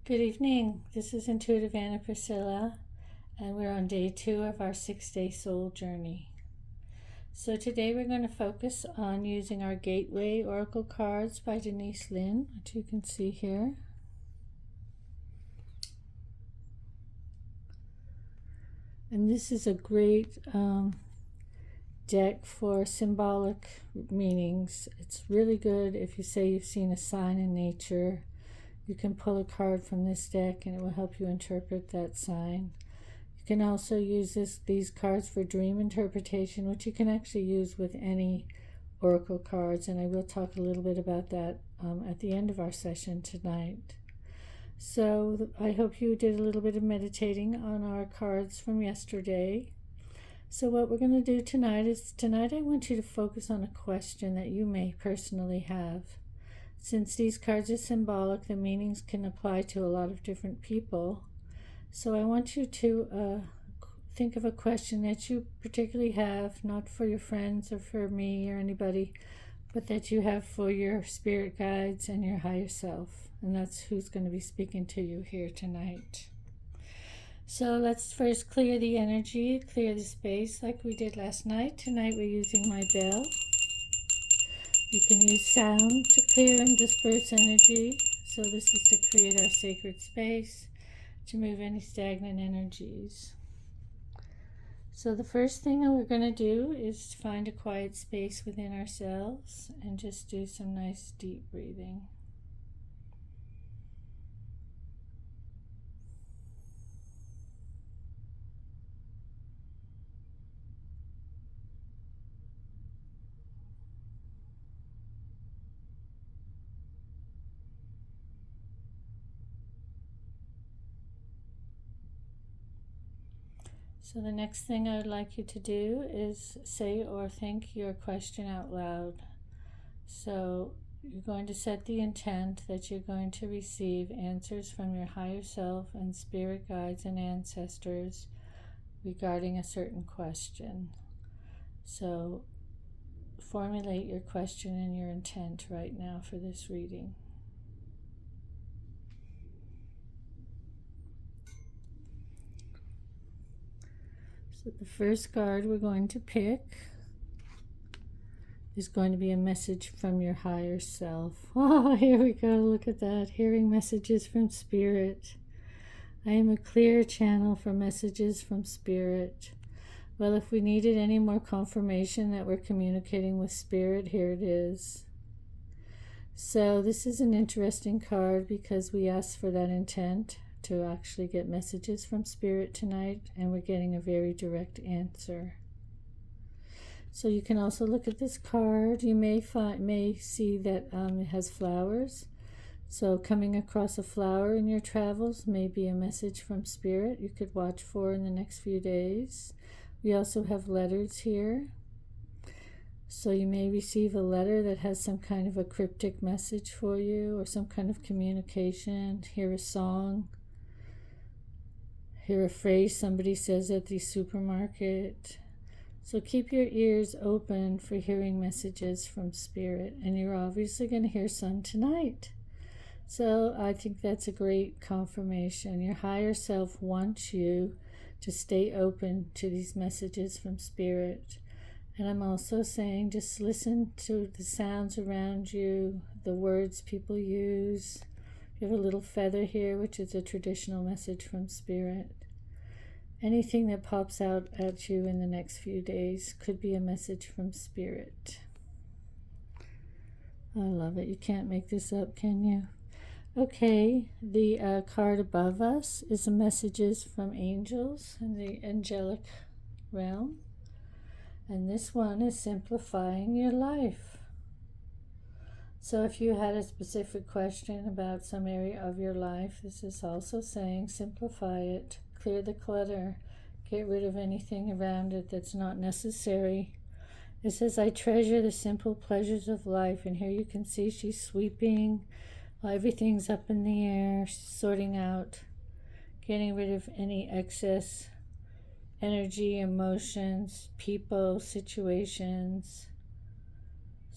Good evening. This is Intuitive Anna Priscilla, and we're on day 2 of our 6-day soul journey. So today we're going to focus on using our Gateway Oracle cards by Denise Linn, which you can see here. And this is a great deck for symbolic meanings. It's really good if you say you've seen a sign in nature. You can pull a card from this deck and it will help you interpret that sign. You can also use these cards for dream interpretation, which you can actually use with any oracle cards, and I will talk a little bit about that at the end of our session tonight. So I hope you did a little bit of meditating on our cards from yesterday. So what we're going to do tonight I want you to focus on a question that you may personally have. Since these cards are symbolic, the meanings can apply to a lot of different people. So I want you to think of a question that you particularly have, not for your friends or for me or anybody, but that you have for your spirit guides and your higher self. And that's who's going to be speaking to you here tonight. So let's first clear the energy, clear the space like we did last night. Tonight we're using my bell. You can use sound to clear and disperse energy. So this is to create our sacred space, to move any stagnant energies. So the first thing that we're going to do is find a quiet space within ourselves and just do some nice deep breathing. So the next thing I would like you to do is say or think your question out loud. So you're going to set the intent that you're going to receive answers from your higher self and spirit guides and ancestors regarding a certain question. So formulate your question and your intent right now for this reading. So the first card we're going to pick is going to be a message from your higher self. Oh, here we go. Look at that. Hearing messages from Spirit. I am a clear channel for messages from Spirit. Well, if we needed any more confirmation that we're communicating with Spirit, here it is. So this is an interesting card because we asked for that intent to actually get messages from Spirit tonight, and we're getting a very direct answer. So you can also look at this card. You may see that it has flowers. So coming across a flower in your travels may be a message from Spirit you could watch for in the next few days. We also have letters here. So you may receive a letter that has some kind of a cryptic message for you or some kind of communication. Hear a song. Hear a phrase somebody says at the supermarket. So keep your ears open for hearing messages from Spirit, and you're obviously going to hear some tonight. So I think that's a great confirmation. Your higher self wants you to stay open to these messages from Spirit. And I'm also saying just listen to the sounds around you, the words people use. You have a little feather here, which is a traditional message from Spirit. Anything that pops out at you in the next few days could be a message from Spirit. I love it. You can't make this up, can you? Okay, the card above us is the messages from angels in the angelic realm. And this one is simplifying your life. So if you had a specific question about some area of your life, this is also saying simplify it. Clear the clutter. Get rid of anything around it that's not necessary. It says, I treasure the simple pleasures of life. And here you can see she's sweeping. Everything's up in the air. She's sorting out, getting rid of any excess energy, emotions, people, situations.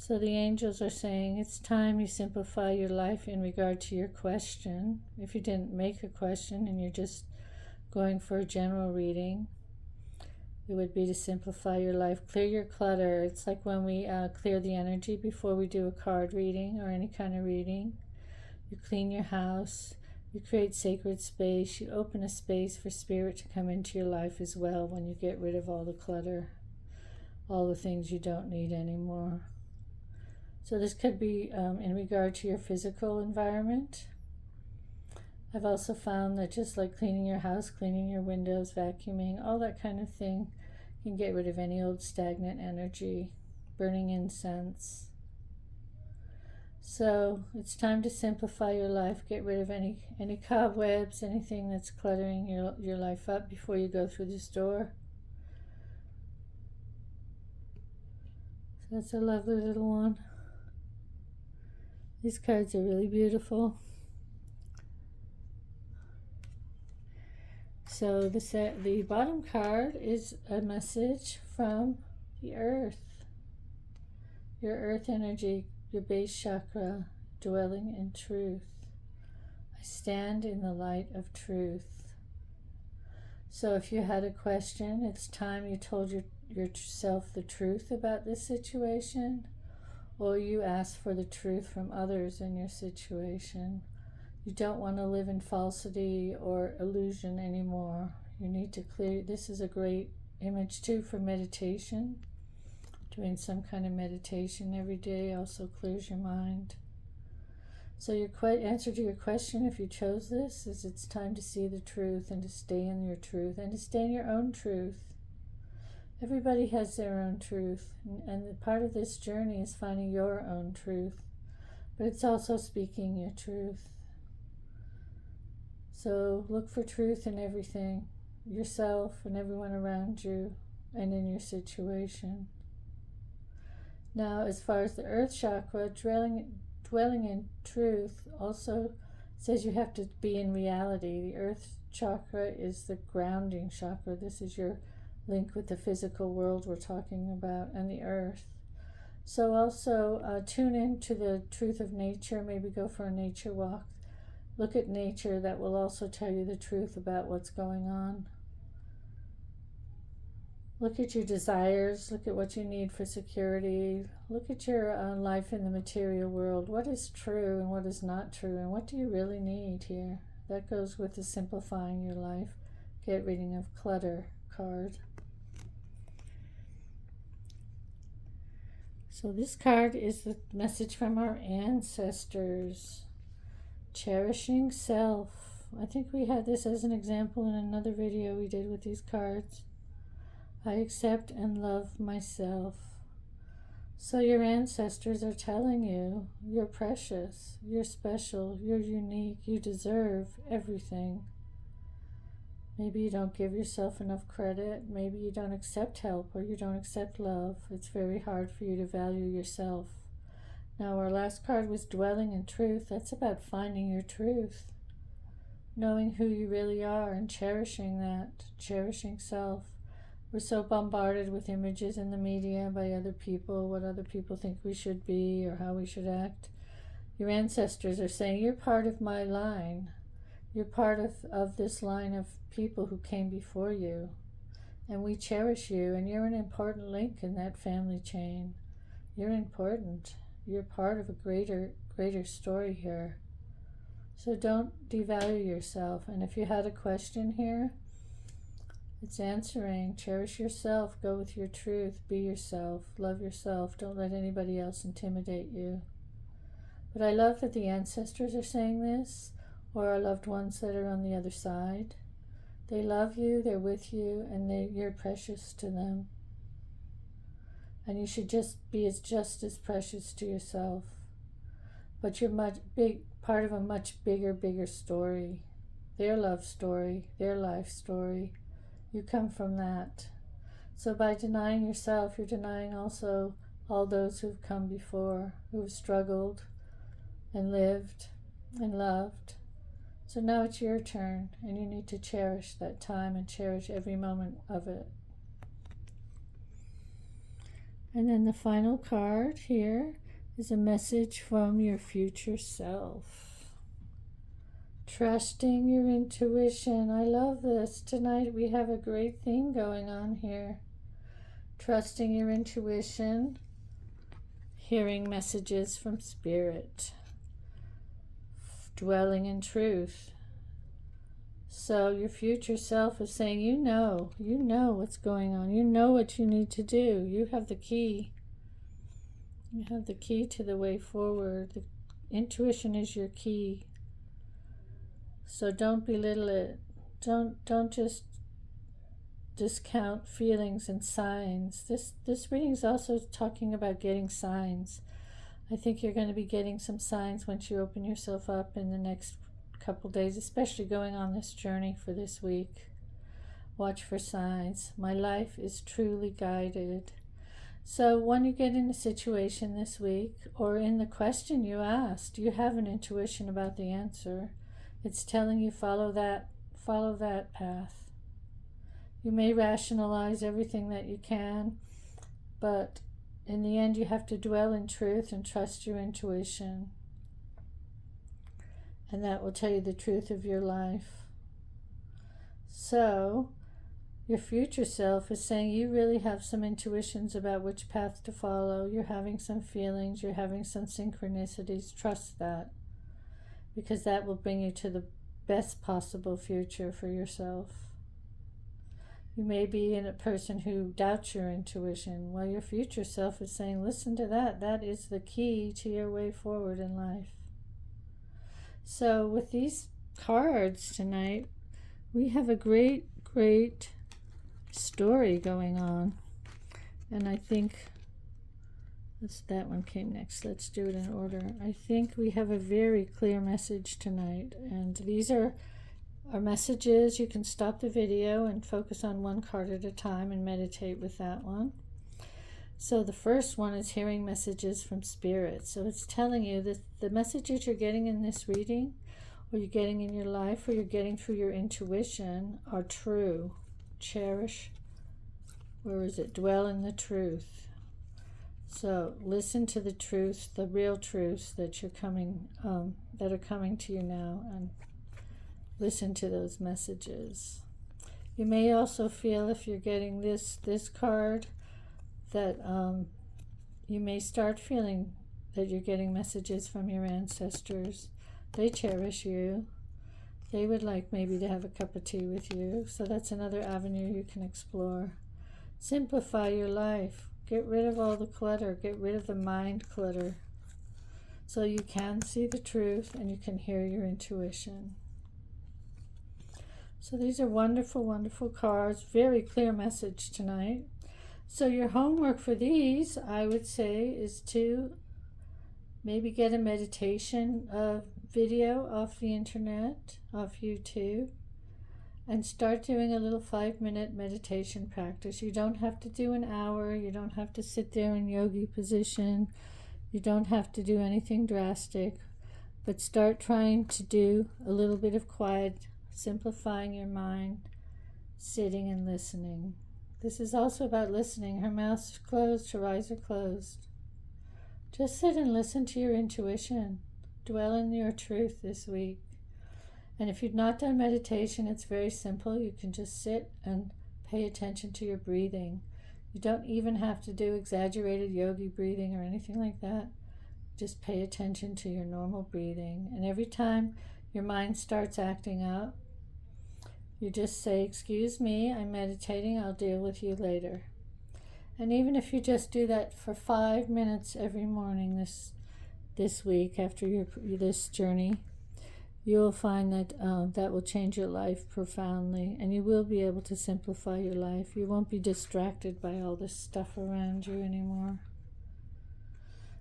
So the angels are saying it's time you simplify your life in regard to your question. If you didn't make a question and you're just going for a general reading, it would be to simplify your life. Clear your clutter. It's like when we clear the energy before we do a card reading or any kind of reading. You clean your house. You create sacred space. You open a space for spirit to come into your life as well when you get rid of all the clutter, all the things you don't need anymore. So this could be in regard to your physical environment. I've also found that just like cleaning your house, cleaning your windows, vacuuming, all that kind of thing can get rid of any old stagnant energy, burning incense. So it's time to simplify your life, get rid of any cobwebs, anything that's cluttering your life up before you go through this door. So that's a lovely little one. These cards are really beautiful. So the bottom card is a message from the earth. Your earth energy, your base chakra, dwelling in truth. I stand in the light of truth. So if you had a question, it's time you told yourself the truth about this situation, or you asked for the truth from others in your situation. You don't want to live in falsity or illusion anymore. You need to clear. This is a great image too for meditation. Doing some kind of meditation every day also clears your mind. So your answer to your question, if you chose this, is it's time to see the truth and to stay in your truth and to stay in your own truth. Everybody has their own truth, and part of this journey is finding your own truth, but it's also speaking your truth. So look for truth in everything, yourself and everyone around you, and in your situation. Now, as far as the earth chakra, dwelling in truth also says you have to be in reality. The earth chakra is the grounding chakra. This is your link with the physical world we're talking about and the earth. So also tune into the truth of nature. Maybe go for a nature walk. Look at nature. That will also tell you the truth about what's going on. Look at your desires. Look at what you need for security. Look at your life in the material world. What is true and what is not true, and what do you really need here? That goes with the simplifying your life. Get rid of clutter card. So this card is the message from our ancestors. Cherishing self. I think we had this as an example in another video we did with these cards. I accept and love myself. So your ancestors are telling you you're precious, you're special, you're unique, you deserve everything. Maybe you don't give yourself enough credit. Maybe you don't accept help or you don't accept love. It's very hard for you to value yourself. Now our last card was dwelling in truth. That's about finding your truth. Knowing who you really are and cherishing that, cherishing self. We're so bombarded with images in the media by other people, what other people think we should be or how we should act. Your ancestors are saying, you're part of my line. You're part of this line of people who came before you. And we cherish you, and you're an important link in that family chain. You're important. You're part of a greater story here. So don't devalue yourself. And if you had a question here, it's answering. Cherish yourself. Go with your truth. Be yourself. Love yourself. Don't let anybody else intimidate you. But I love that the ancestors are saying this, or our loved ones that are on the other side. They love you, they're with you, and you're precious to them. And you should just as precious to yourself. But you're part of a much bigger story. Their love story, their life story. You come from that. So by denying yourself, you're denying also all those who've come before, who've struggled and lived and loved. So now it's your turn, and you need to cherish that time and cherish every moment of it. And then the final card here is a message from your future self. Trusting your intuition. I love this. Tonight we have a great theme going on here. Trusting your intuition, hearing messages from spirit, dwelling in truth. So your future self is saying, you know what's going on. You know what you need to do. You have the key. You have the key to the way forward. The intuition is your key. So don't belittle it. Don't just discount feelings and signs. This reading is also talking about getting signs. I think you're going to be getting some signs once you open yourself up in the next couple days, especially going on this journey for this week. Watch for signs. My life is truly guided. So when you get in a situation this week, or in the question you asked, you have an intuition about the answer. It's telling you follow that path. You may rationalize everything that you can, but in the end you have to dwell in truth and trust your intuition. And that will tell you the truth of your life. So your future self is saying you really have some intuitions about which path to follow. You're having some feelings, you're having some synchronicities. Trust that, because that will bring you to the best possible future for yourself. You may be in a person who doubts your intuition, while your future self is saying, listen to that. That is the key to your way forward in life. So with these cards tonight, we have a great story going on. And I think that one came next. Let's do it in order. I think we have a very clear message tonight. And these are our messages. You can stop the video and focus on one card at a time and meditate with that one. So the first one is hearing messages from spirit. So it's telling you that the messages you're getting in this reading, or you're getting in your life, or you're getting through your intuition are true. Cherish, dwell in the truth. So listen to the truth, the real truths that are coming to you now, and listen to those messages. You may also feel, if you're getting this card, that you may start feeling that you're getting messages from your ancestors. They cherish you. They would like maybe to have a cup of tea with you. So that's another avenue you can explore. Simplify your life. Get rid of all the clutter. Get rid of the mind clutter, so you can see the truth and you can hear your intuition. So these are wonderful, wonderful cards. Very clear message tonight. So your homework for these, I would say, is to maybe get a meditation video off the internet, off YouTube, and start doing a little 5-minute meditation practice. You don't have to do an hour. You don't have to sit there in yogi position. You don't have to do anything drastic, but start trying to do a little bit of quiet, simplifying your mind, sitting and listening. This is also about listening. Her mouth's closed, her eyes are closed. Just sit and listen to your intuition. Dwell in your truth this week. And if you've not done meditation, it's very simple. You can just sit and pay attention to your breathing. You don't even have to do exaggerated yogi breathing or anything like that. Just pay attention to your normal breathing. And every time your mind starts acting up, you just say, excuse me, I'm meditating, I'll deal with you later. And even if you just do that for 5 minutes every morning this week after this journey, you will find that that will change your life profoundly, and you will be able to simplify your life. You won't be distracted by all this stuff around you anymore.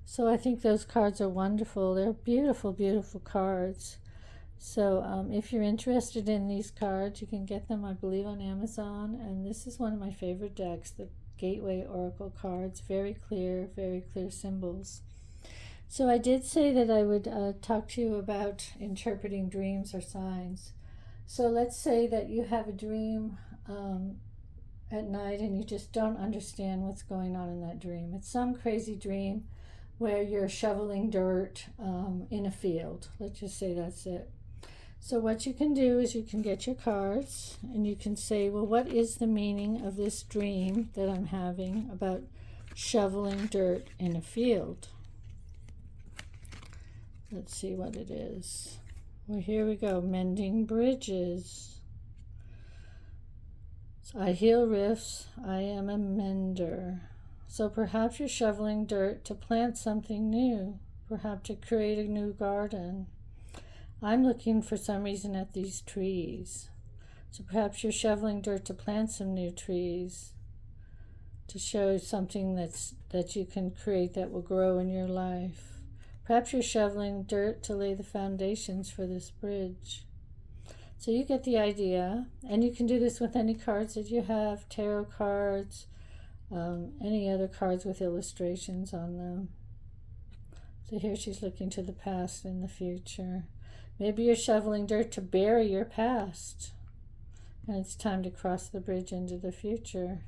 So I think those cards are wonderful. They're beautiful, beautiful cards. So if you're interested in these cards, you can get them, I believe, on Amazon. And this is one of my favorite decks, the Gateway Oracle cards. Very clear symbols. So I did say that I would talk to you about interpreting dreams or signs. So let's say that you have a dream at night and you just don't understand what's going on in that dream. It's some crazy dream where you're shoveling dirt in a field. Let's just say that's it. So what you can do is you can get your cards and you can say, well, what is the meaning of this dream that I'm having about shoveling dirt in a field? Let's see what it is. Well, here we go. Mending bridges. So I heal rifts. I am a mender. So perhaps you're shoveling dirt to plant something new, perhaps to create a new garden. I'm looking for some reason at these trees. So perhaps you're shoveling dirt to plant some new trees, to show something that you can create that will grow in your life. Perhaps you're shoveling dirt to lay the foundations for this bridge. So you get the idea, and you can do this with any cards that you have, tarot cards, any other cards with illustrations on them. So here she's looking to the past and the future. Maybe you're shoveling dirt to bury your past, and it's time to cross the bridge into the future.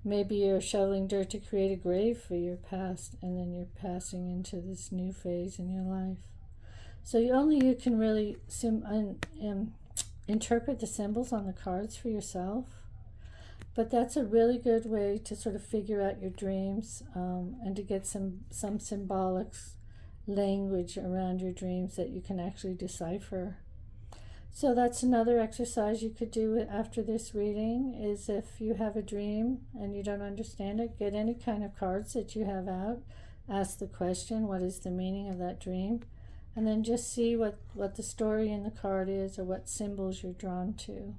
Maybe you're shoveling dirt to create a grave for your past, and then you're passing into this new phase in your life. So you can really interpret the symbols on the cards for yourself. But that's a really good way to sort of figure out your dreams and to get some symbolic language around your dreams that you can actually decipher. So that's another exercise you could do after this reading, is if you have a dream and you don't understand it, get any kind of cards that you have out, ask the question, what is the meaning of that dream? And then just see what the story in the card is, or what symbols you're drawn to.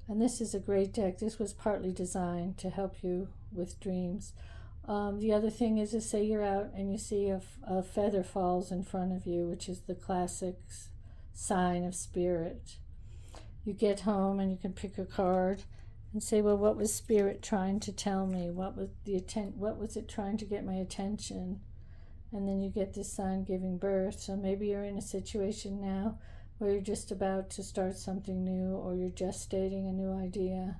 And this is a great deck. This was partly designed to help you with dreams. The other thing is to say you're out and you see a feather falls in front of you, which is the classic sign of spirit. You get home and you can pick a card and say, well, what was spirit trying to tell me? What was it trying to get my attention? And then you get this sign giving birth. So maybe you're in a situation now where you're just about to start something new, or you're gestating a new idea.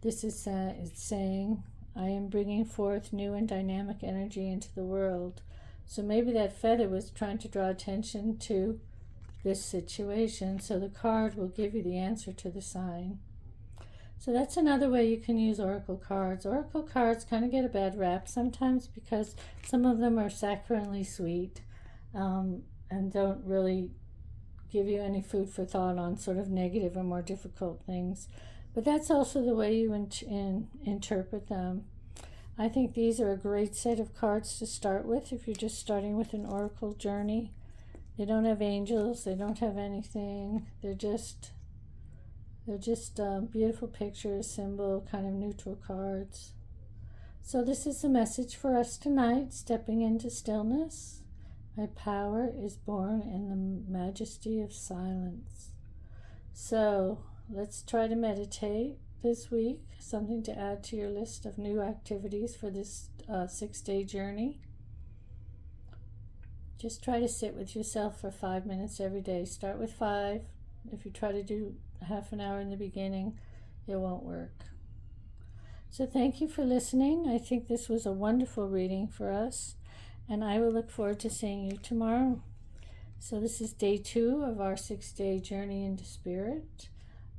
This is saying, I am bringing forth new and dynamic energy into the world. So maybe that feather was trying to draw attention to this situation, so the card will give you the answer to the sign. So that's another way you can use oracle cards. Oracle cards kind of get a bad rap sometimes because some of them are saccharinely sweet and don't really give you any food for thought on sort of negative or more difficult things. But that's also the way you interpret them. I think these are a great set of cards to start with if you're just starting with an oracle journey. They don't have angels, they don't have anything. They're just beautiful pictures, symbol, kind of neutral cards. So this is the message for us tonight, stepping into stillness. My power is born in the majesty of silence. So let's try to meditate this week, something to add to your list of new activities for this 6-day journey. Just try to sit with yourself for 5 minutes every day. Start with 5. If you try to do half an hour in the beginning, it won't work. So thank you for listening. I think this was a wonderful reading for us, and I will look forward to seeing you tomorrow. So this is day 2 of our 6-day journey into spirit.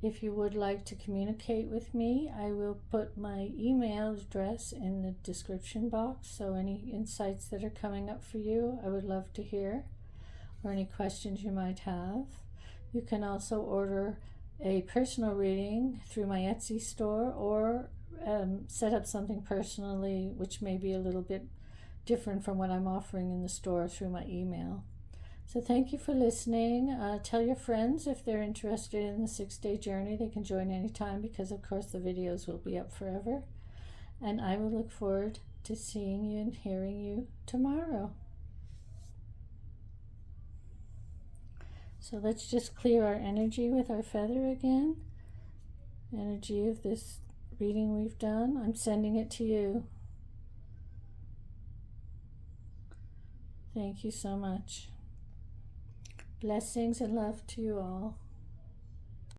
If you would like to communicate with me, I will put my email address in the description box. So any insights that are coming up for you, I would love to hear, or any questions you might have. You can also order a personal reading through my Etsy store, or set up something personally, which may be a little bit different from what I'm offering in the store, through my email. So thank you for listening. Tell your friends if they're interested in the 6-day journey. They can join anytime because, of course, the videos will be up forever. And I will look forward to seeing you and hearing you tomorrow. So let's just clear our energy with our feather again. Energy of this reading we've done. I'm sending it to you. Thank you so much. Blessings and love to you all.